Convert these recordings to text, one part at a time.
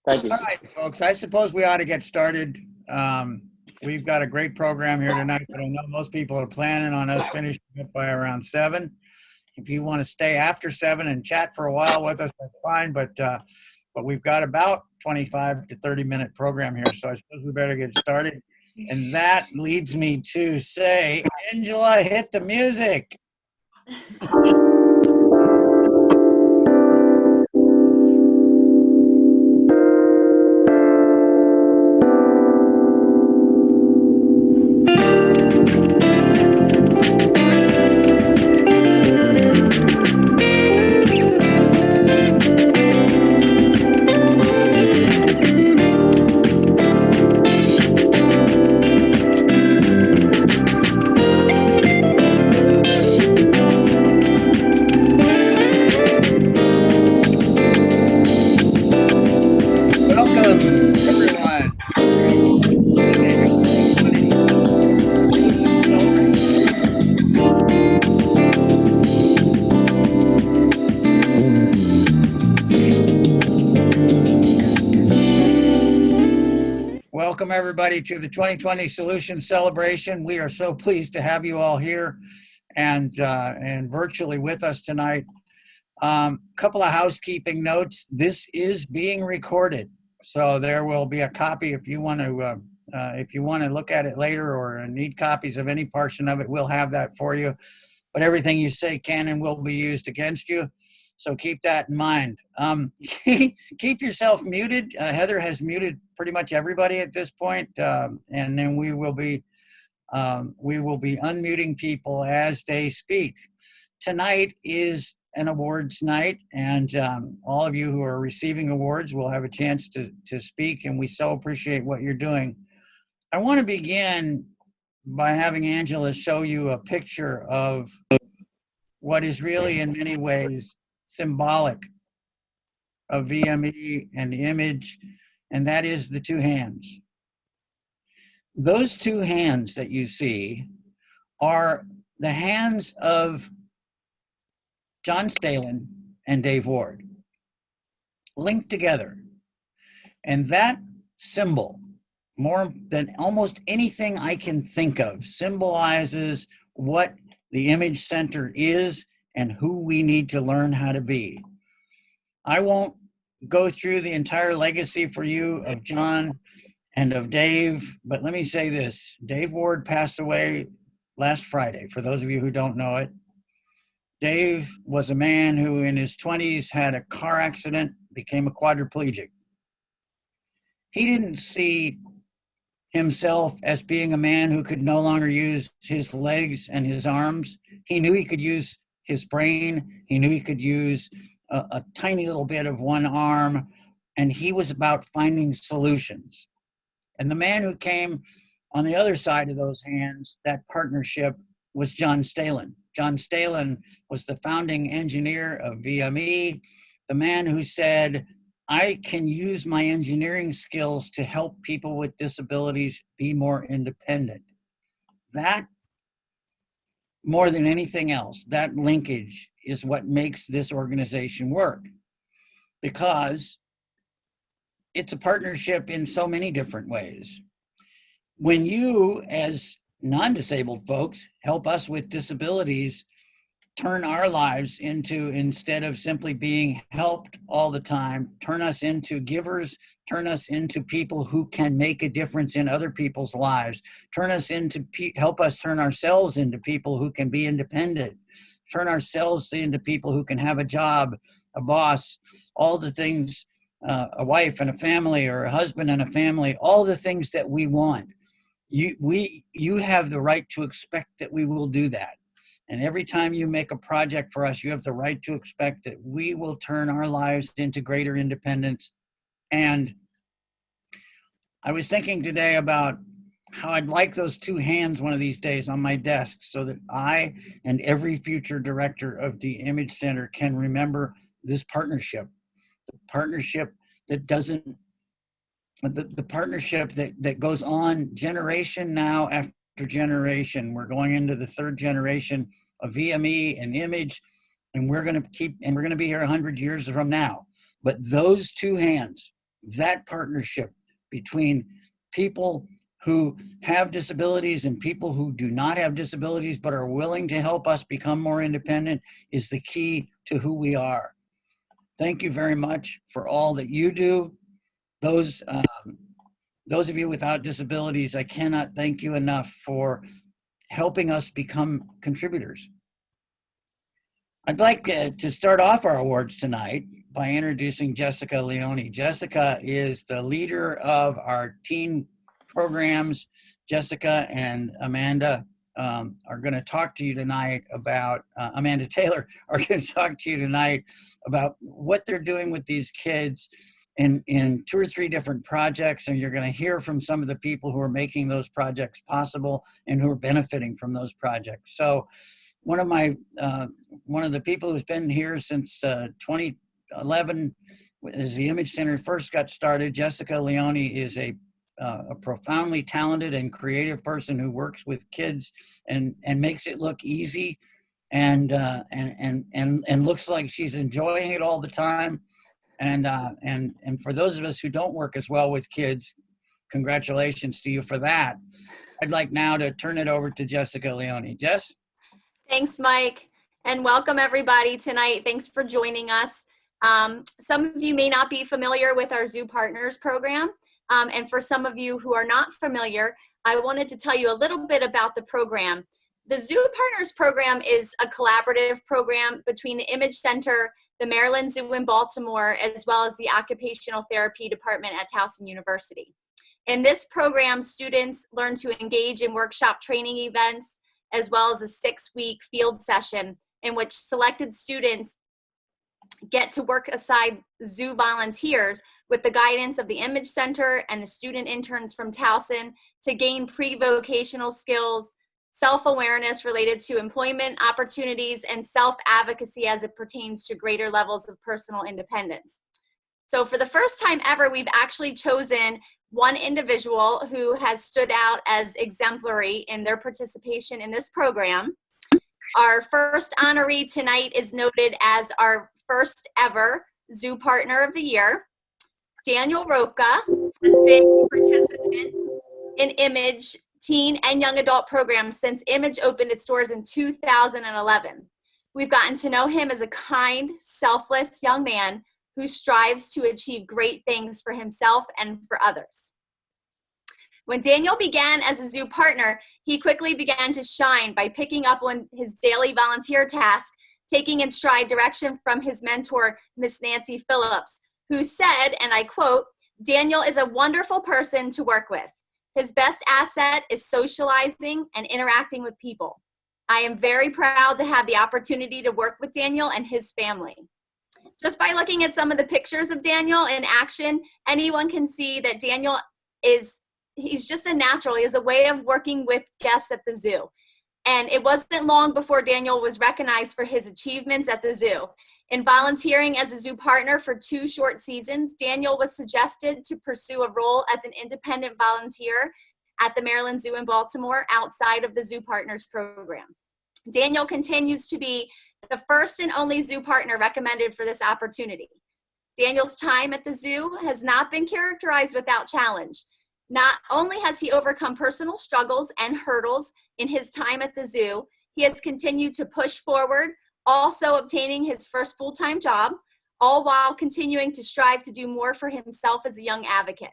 Thank you. All right, folks, I suppose we ought to get started. We've got a great program here tonight, but I know most people are planning on us finishing up by around 7. If you want to stay after 7 and chat for a while with us, that's fine, but we've got about 25 to 30-minute program here, so I suppose we better get started. And that leads me to say, Angela, hit the music. Welcome, everybody, to the 2020 Solution Celebration. We are so pleased to have you all here and virtually with us tonight. Couple of housekeeping notes. This is being recorded, so there will be a copy if you want to look at it later or need copies of any portion of it. We'll have that for you. But everything you say can and will be used against you. So keep that in mind. Keep yourself muted. Heather has muted pretty much everybody at this point, and then we will be unmuting people as they speak. Tonight is an awards night, and all of you who are receiving awards will have a chance to speak, and we so appreciate what you're doing. I want to begin by having Angela show you a picture of what is really in many ways symbolic of VME and the image, and that is the two hands. Those two hands that you see are the hands of John Staehlin and Dave Ward, linked together. And that symbol, more than almost anything I can think of, symbolizes what the Image Center is and who we need to learn how to be. I won't go through the entire legacy for you of John and of Dave, but let me say this. Dave Ward passed away last Friday, for those of you who don't know it. Dave was a man who in his 20s had a car accident, became a quadriplegic. He didn't see himself as being a man who could no longer use his legs and his arms. He knew he could use his brain. He knew he could use a tiny little bit of one arm, and he was about finding solutions. And the man who came on the other side of those hands, that partnership, was John Staehlin. John Staehlin was the founding engineer of VME, the man who said, I can use my engineering skills to help people with disabilities be more independent. That, more than anything else, that linkage is what makes this organization work, because it's a partnership in so many different ways. When you, as non-disabled folks, help us with disabilities, turn our lives into, instead of simply being helped all the time, turn us into givers, turn us into people who can make a difference in other people's lives, turn us into, help us turn ourselves into people who can be independent, turn ourselves into people who can have a job, a boss, all the things, a wife and a family, or a husband and a family, all the things that we want. You have the right to expect that we will do that. And every time you make a project for us, you have the right to expect that we will turn our lives into greater independence. And I was thinking today about how I'd like those two hands one of these days on my desk so that I and every future director of the Image Center can remember this partnership, the partnership that doesn't, the partnership that goes on generation now after generation. We're going into the third generation of VME and Image, and we're going to be here 100 years from now. But those two hands, that partnership between people who have disabilities and people who do not have disabilities but are willing to help us become more independent is the key to who we are. Thank you very much for all that you do. Those of you without disabilities, I cannot thank you enough for helping us become contributors. I'd like to start off our awards tonight by introducing Jessica Leone. Jessica is the leader of our teen programs. Jessica and Amanda are going to talk to you tonight about, Amanda Taylor are going to talk to you tonight about what they're doing with these kids in 2 or 3 different projects, and you're going to hear from some of the people who are making those projects possible and who are benefiting from those projects. So one of the people who's been here since 2011, as the Image Center first got started, Jessica Leone is a profoundly talented and creative person who works with kids and makes it look easy and looks like she's enjoying it all the time. And for those of us who don't work as well with kids, congratulations to you for that. I'd like now to turn it over to Jessica Leone. Jess? Thanks, Mike, and welcome everybody tonight. Thanks for joining us. Some of you may not be familiar with our Zoo Partners program, and for some of you who are not familiar, I wanted to tell you a little bit about the program. The Zoo Partners program is a collaborative program between the Image Center, the Maryland Zoo in Baltimore, as well as the Occupational Therapy Department at Towson University. In this program, students learn to engage in workshop training events, as well as a 6-week field session in which selected students get to work aside zoo volunteers with the guidance of the Image Center and the student interns from Towson to gain pre-vocational skills, self-awareness related to employment opportunities, and self-advocacy as it pertains to greater levels of personal independence. So for the first time ever, we've actually chosen one individual who has stood out as exemplary in their participation in this program. Our first honoree tonight is noted as our first ever Zoo Partner of the Year. Daniel Roca has been a participant in Image teen and young adult programs since Image opened its doors in 2011. We've gotten to know him as a kind, selfless young man who strives to achieve great things for himself and for others. When Daniel began as a Zoo Partner, he quickly began to shine by picking up on his daily volunteer task, taking in stride direction from his mentor, Miss Nancy Phillips, who said, and I quote, "Daniel is a wonderful person to work with. His best asset is socializing and interacting with people. I am very proud to have the opportunity to work with Daniel and his family." Just by looking at some of the pictures of Daniel in action, anyone can see that Daniel he's just a natural. He has a way of working with guests at the zoo. And it wasn't long before Daniel was recognized for his achievements at the zoo. In volunteering as a Zoo Partner for 2 short seasons, Daniel was suggested to pursue a role as an independent volunteer at the Maryland Zoo in Baltimore outside of the Zoo Partners program. Daniel continues to be the first and only Zoo Partner recommended for this opportunity. Daniel's time at the zoo has not been characterized without challenge. Not only has he overcome personal struggles and hurdles in his time at the zoo, he has continued to push forward, also obtaining his first full-time job, all while continuing to strive to do more for himself as a young advocate.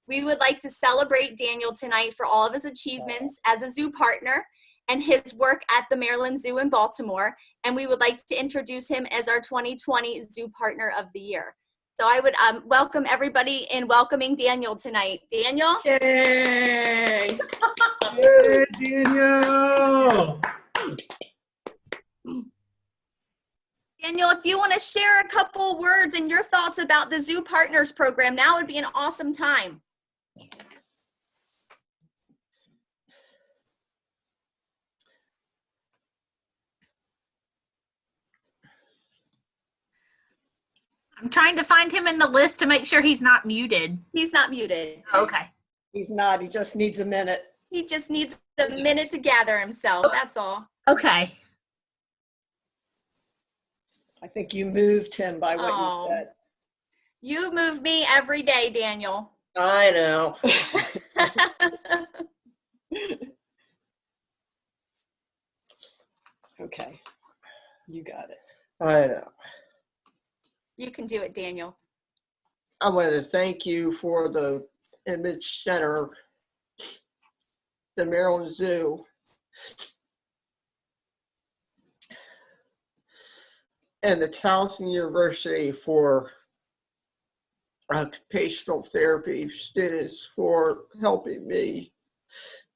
We would like to celebrate Daniel tonight for all of his achievements as a Zoo Partner and his work at the Maryland Zoo in Baltimore, and we would like to introduce him as our 2020 Zoo Partner of the Year. So I would welcome everybody in welcoming Daniel tonight. Daniel? Yay! Yay, Daniel! Daniel, if you want to share a couple words and your thoughts about the Zoo Partners program, now would be an awesome time. I'm trying to find him in the list to make sure he's not muted. He's not muted. Okay. He's not, he just needs a minute. He just needs a minute to gather himself, that's all. Okay. I think you moved him by what Oh. you said. You move me every day, Daniel. I know. Okay, you got it. I know. You can do it, Daniel. I want to thank you for the Image Center, the Maryland Zoo, and the Towson University for occupational therapy students for helping me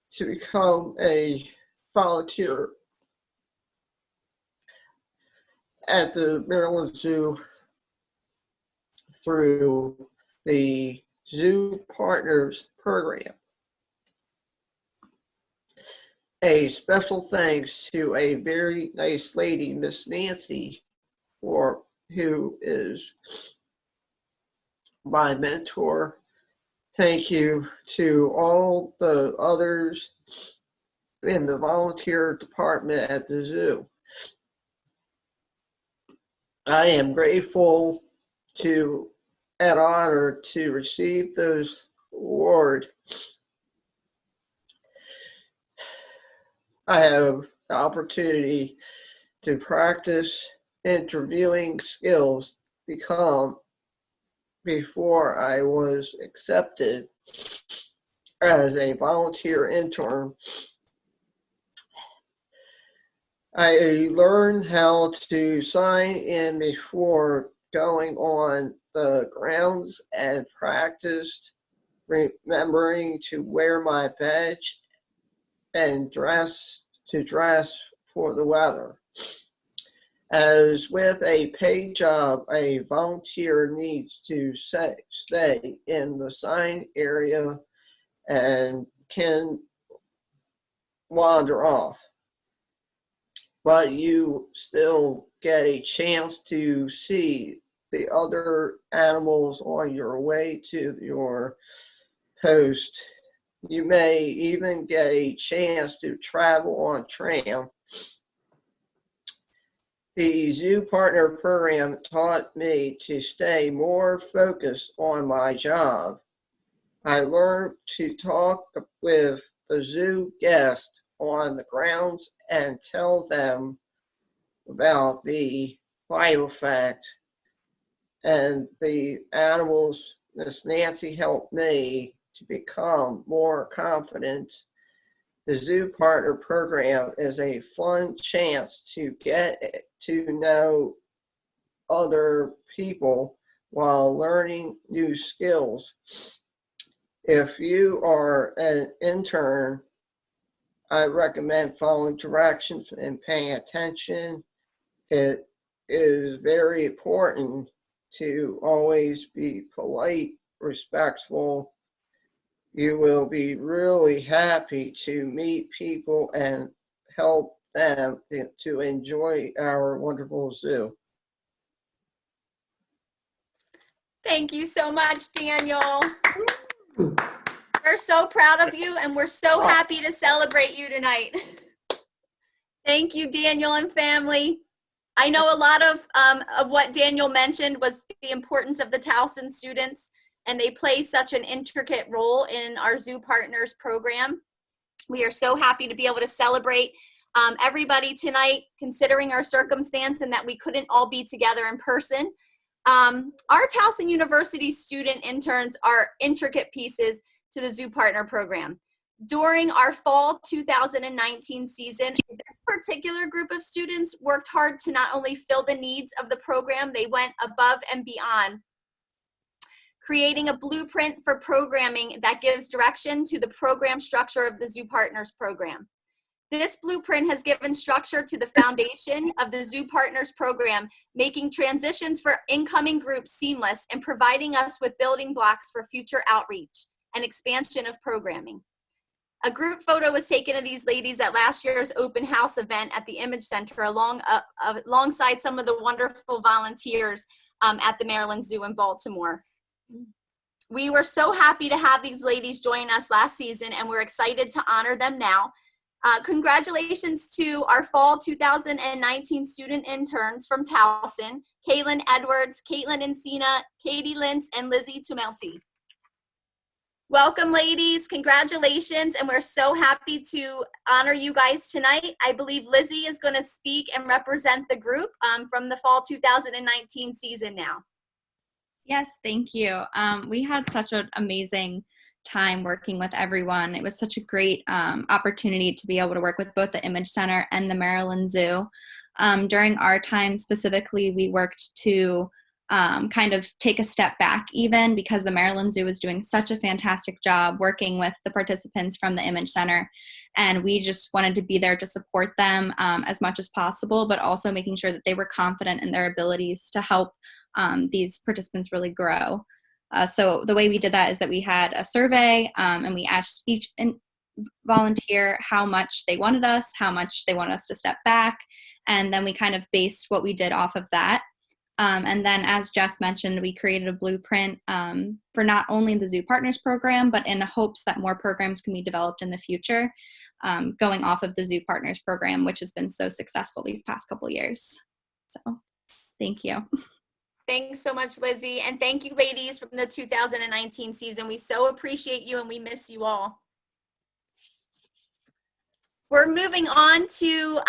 to become a volunteer at the Maryland Zoo through the Zoo Partners program. A special thanks to a very nice lady, Miss Nancy, who is my mentor. Thank you to all the others in the volunteer department at the zoo. I am grateful and honored to receive those awards. I have the opportunity to practice interviewing skills before I was accepted as a volunteer intern. I learned how to sign in before going on the grounds and practiced remembering to wear my badge and dress for the weather. As with a paid job, a volunteer needs to stay in the sign area and can wander off, but you still get a chance to see the other animals on your way to your post. You may even get a chance to travel on tram. The Zoo Partner program taught me to stay more focused on my job. I learned to talk with the zoo guests on the grounds and tell them about the biofact and the animals. Miss Nancy helped me to become more confident. The Zoo Partner program is a fun chance to get to know other people while learning new skills. If you are an intern, I recommend following directions and paying attention. It is very important to always be polite, respectful. You will be really happy to meet people and help them to enjoy our wonderful zoo. Thank you so much, Daniel. We're so proud of you, and we're so happy to celebrate you tonight. Thank you, Daniel and family. I know a lot of what Daniel mentioned was the importance of the Towson students, and they play such an intricate role in our Zoo Partners program. We are so happy to be able to celebrate everybody tonight, considering our circumstance and that we couldn't all be together in person. Our Towson University student interns are intricate pieces to the Zoo Partner program. During our fall 2019 season, this particular group of students worked hard to not only fill the needs of the program, they went above and beyond, creating a blueprint for programming that gives direction to the program structure of the Zoo Partners program. This blueprint has given structure to the foundation of the Zoo Partners program, making transitions for incoming groups seamless and providing us with building blocks for future outreach and expansion of programming. A group photo was taken of these ladies at last year's open house event at the Image Center alongside some of the wonderful volunteers at the Maryland Zoo in Baltimore. We were so happy to have these ladies join us last season, and we're excited to honor them now. Congratulations to our fall 2019 student interns from Towson. Kaylin Edwards, Caitlin Encina, Katie Lintz, and Lizzie Tumelty. Welcome, ladies. Congratulations, and we're so happy to honor you guys tonight. I believe Lizzie is going to speak and represent the group from the fall 2019 season now. Yes, thank you. We had such an amazing time working with everyone. It was such a great opportunity to be able to work with both the Image Center and the Maryland Zoo. During our time specifically, we worked to kind of take a step back even because the Maryland Zoo was doing such a fantastic job working with the participants from the Image Center. And we just wanted to be there to support them as much as possible, but also making sure that they were confident in their abilities to help these participants really grow. So the way we did that is that we had a survey and we asked each volunteer how much they wanted us, how much they wanted us to step back, and then we kind of based what we did off of that. And then, as Jess mentioned, we created a blueprint for not only the Zoo Partners program, but in hopes that more programs can be developed in the future, going off of the Zoo Partners program, which has been so successful these past couple years. So, thank you. Thanks so much, Lizzie. And thank you, ladies, from the 2019 season. We so appreciate you and we miss you all. We're moving on to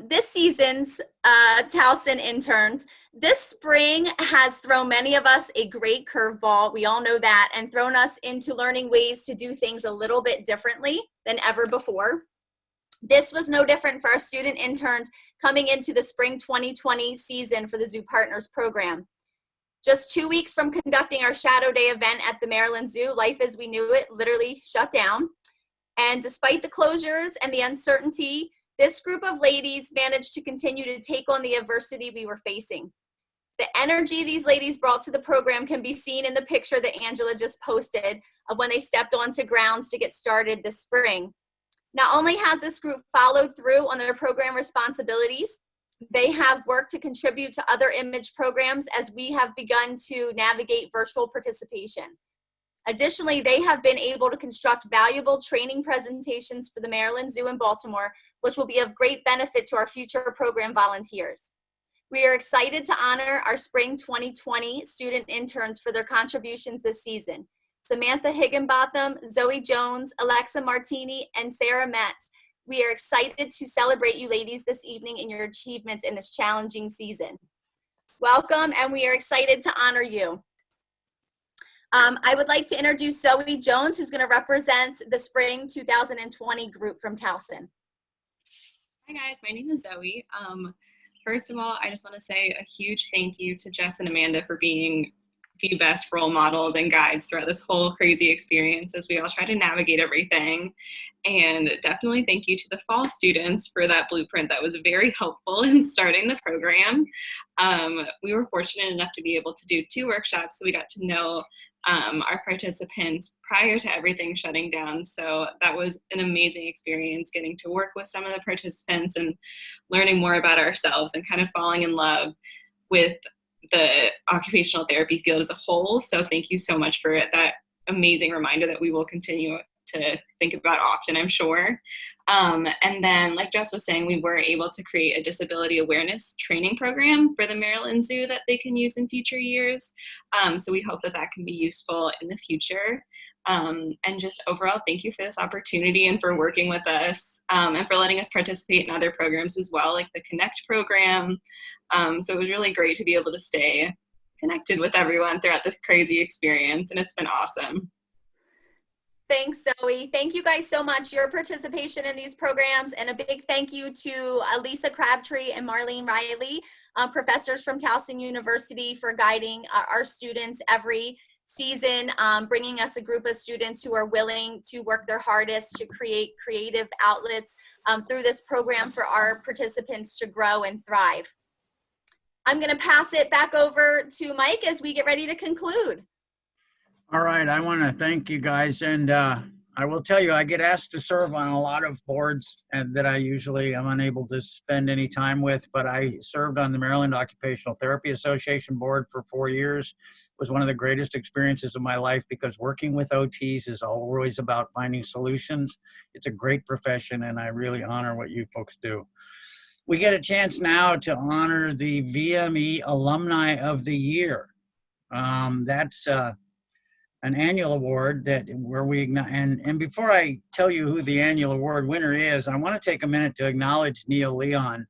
this season's Towson interns. This spring has thrown many of us a great curveball, we all know that, and thrown us into learning ways to do things a little bit differently than ever before. This was no different for our student interns coming into the spring 2020 season for the Zoo Partners program. Just 2 weeks from conducting our Shadow Day event at the Maryland Zoo, life as we knew it literally shut down. And despite the closures and the uncertainty, this group of ladies managed to continue to take on the adversity we were facing. The energy these ladies brought to the program can be seen in the picture that Angela just posted of when they stepped onto grounds to get started this spring. Not only has this group followed through on their program responsibilities, they have worked to contribute to other image programs as we have begun to navigate virtual participation. Additionally, they have been able to construct valuable training presentations for the Maryland Zoo in Baltimore, which will be of great benefit to our future program volunteers. We are excited to honor our spring 2020 student interns for their contributions this season. Samantha Higginbotham, Zoe Jones, Alexa Martini, and Sarah Metz. We are excited to celebrate you ladies this evening in your achievements in this challenging season. Welcome, and we are excited to honor you. I would like to introduce Zoe Jones, who's going to represent the spring 2020 group from Towson. Hi guys, my name is Zoe. First of all, I just want to say a huge thank you to Jess and Amanda for being the best role models and guides throughout this whole crazy experience as we all try to navigate everything. And definitely thank you to the fall students for that blueprint that was very helpful in starting the program. We were fortunate enough to be able to do 2 workshops, so we got to know our participants prior to everything shutting down. So that was an amazing experience, getting to work with some of the participants and learning more about ourselves and kind of falling in love with the occupational therapy field as a whole. So thank you so much for that amazing reminder that we will continue to think about often, I'm sure. And then, like Jess was saying, we were able to create a disability awareness training program for the Maryland Zoo that they can use in future years. So we hope that that can be useful in the future. And just overall, thank you for this opportunity and for working with us and for letting us participate in other programs as well, like the Connect program. So it was really great to be able to stay connected with everyone throughout this crazy experience, and it's been awesome. Thanks, Zoe. Thank you guys so much. Your participation in these programs, and a big thank you to Lisa Crabtree and Marlene Riley, professors from Towson University, for guiding our students every season, bringing us a group of students who are willing to work their hardest to create creative outlets through this program for our participants to grow and thrive. I'm going to pass it back over to Mike as we get ready to conclude. All right, I want to thank you guys, and I will tell you, I get asked to serve on a lot of boards and that I usually am unable to spend any time with, but I served on the Maryland Occupational Therapy Association board for 4 years. It was one of the greatest experiences of my life because working with OTs is always about finding solutions. It's a great profession, and I really honor what you folks do. we get a chance now to honor the VME Alumni of the Year. That's an annual award where we and before I tell you who the annual award winner is, I want to take a minute to acknowledge Neil Leon.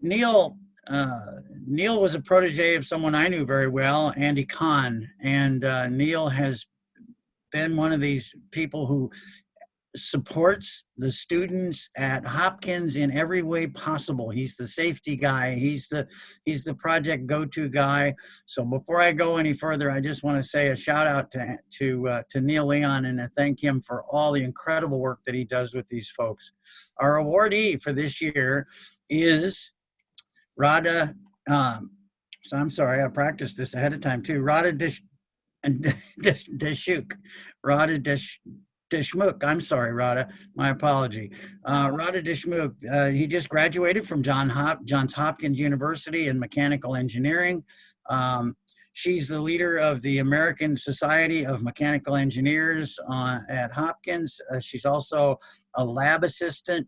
Neil was a protege of someone I knew very well, Andy Kahn, and Neil has been one of these people who supports the students at Hopkins in every way possible. He's the safety guy. He's the project go-to guy. So before I go any further, I just want to say a shout out to Neil Leon and to thank him for all the incredible work that he does with these folks. Our awardee for this year is Radha. So I'm sorry, I practiced this ahead of time too. Radha Deshmukh. Radha Deshmukh. I'm sorry, Radha. My apology. Radha Deshmukh. He just graduated from Johns Hopkins University in mechanical engineering. She's the leader of the American Society of Mechanical Engineers at Hopkins. She's also a lab assistant.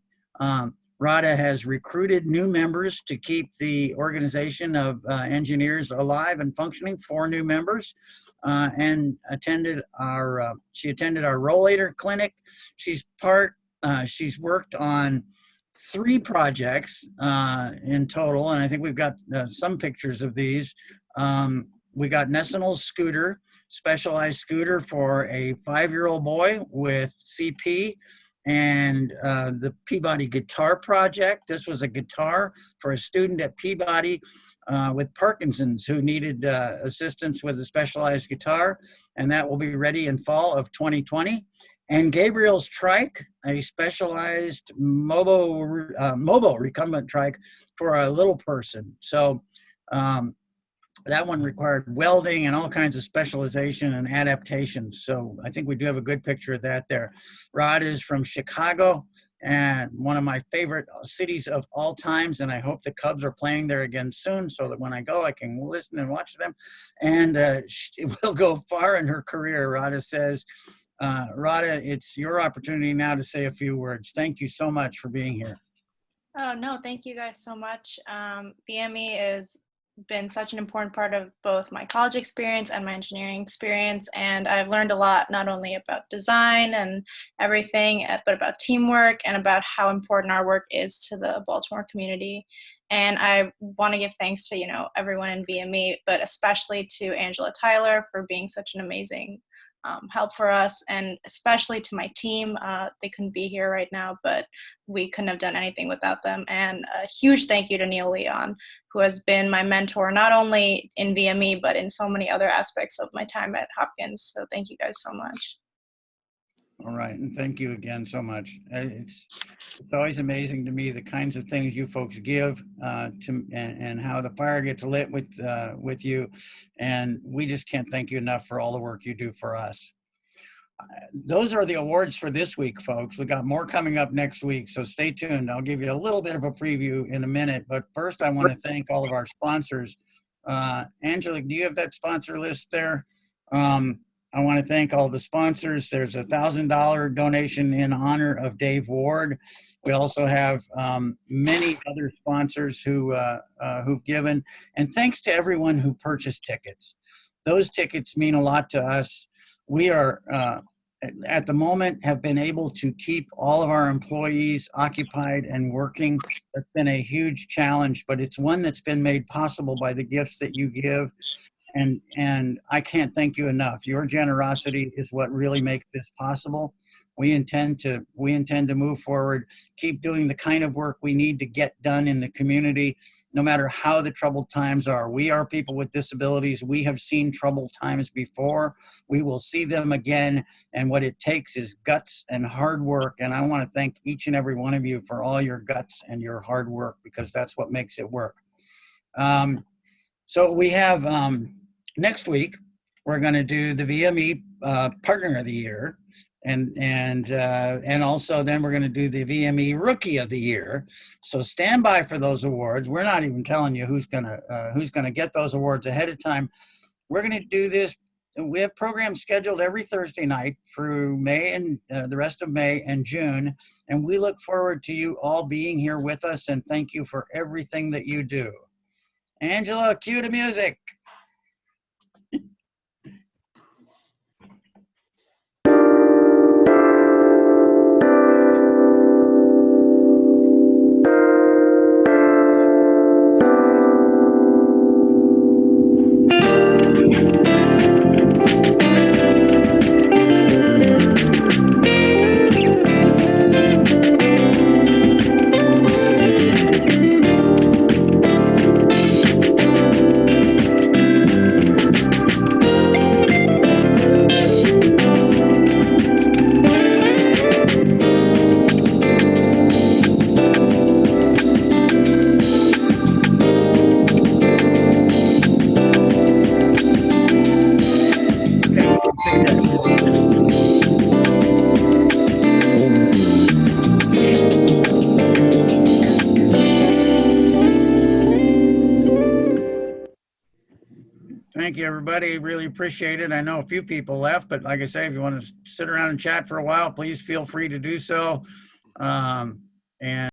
Radha has recruited new members to keep the organization of engineers alive and functioning, 4 new members, and she attended our Rollator clinic. She's worked on 3 projects in total, and I think we've got some pictures of these. We got Nessenel's scooter, specialized scooter for a 5-year-old boy with CP, and the Peabody Guitar Project. This was a guitar for a student at Peabody with Parkinson's who needed assistance with a specialized guitar, and that will be ready in fall of 2020. And Gabriel's trike, a specialized mobile recumbent trike for a little person. So that one required welding and all kinds of specialization and adaptation. So I think we do have a good picture of that there. Rod is from Chicago, and one of my favorite cities of all times. And I hope the Cubs are playing there again soon so that when I go, I can listen and watch them. And she will go far in her career, Radha says. Radha, it's your opportunity now to say a few words. Thank you so much for being here. Oh, no, thank you guys so much. VME has been such an important part of both my college experience and my engineering experience. And I've learned a lot, not only about design and everything, but about teamwork and about how important our work is to the Baltimore community. And I want to give thanks to, everyone in VME, but especially to Angela Tyler for being such an amazing help for us, and especially to my team. They couldn't be here right now, but we couldn't have done anything without them. And a huge thank you to Neil Leon, who has been my mentor, not only in VME, but in so many other aspects of my time at Hopkins. So thank you guys so much. All right, and thank you again so much. It's always amazing to me the kinds of things you folks give and how the fire gets lit with you, and we just can't thank you enough for all the work you do for us. Those are the awards for this week, folks. We got more coming up next week, so stay tuned. I'll give you a little bit of a preview in a minute, but first I want to thank all of our sponsors. Angela, do you have that sponsor list there? I want to thank all the sponsors. There's a $1,000 donation in honor of Dave Ward. We also have many other sponsors who've given, and thanks to everyone who purchased tickets. Those tickets mean a lot to us. We are, at the moment, have been able to keep all of our employees occupied and working. That's been a huge challenge, but it's one that's been made possible by the gifts that you give. And I can't thank you enough. Your generosity is what really makes this possible. We intend to move forward, keep doing the kind of work we need to get done in the community, no matter how the troubled times are. We are people with disabilities. We have seen troubled times before. We will see them again. And what it takes is guts and hard work. And I want to thank each and every one of you for all your guts and your hard work, because that's what makes it work. So we have, next week, we're going to do the VME Partner of the Year. And also then we're going to do the VME Rookie of the Year. So stand by for those awards. We're not even telling you who's going to get those awards ahead of time. We're going to do this we have programs scheduled every Thursday night through May and the rest of May and June. And we look forward to you all being here with us, and thank you for everything that you do. Angela, cue the music. Thank you, everybody. Really appreciate it. I know a few people left, but like I say, if you want to sit around and chat for a while, please feel free to do so. And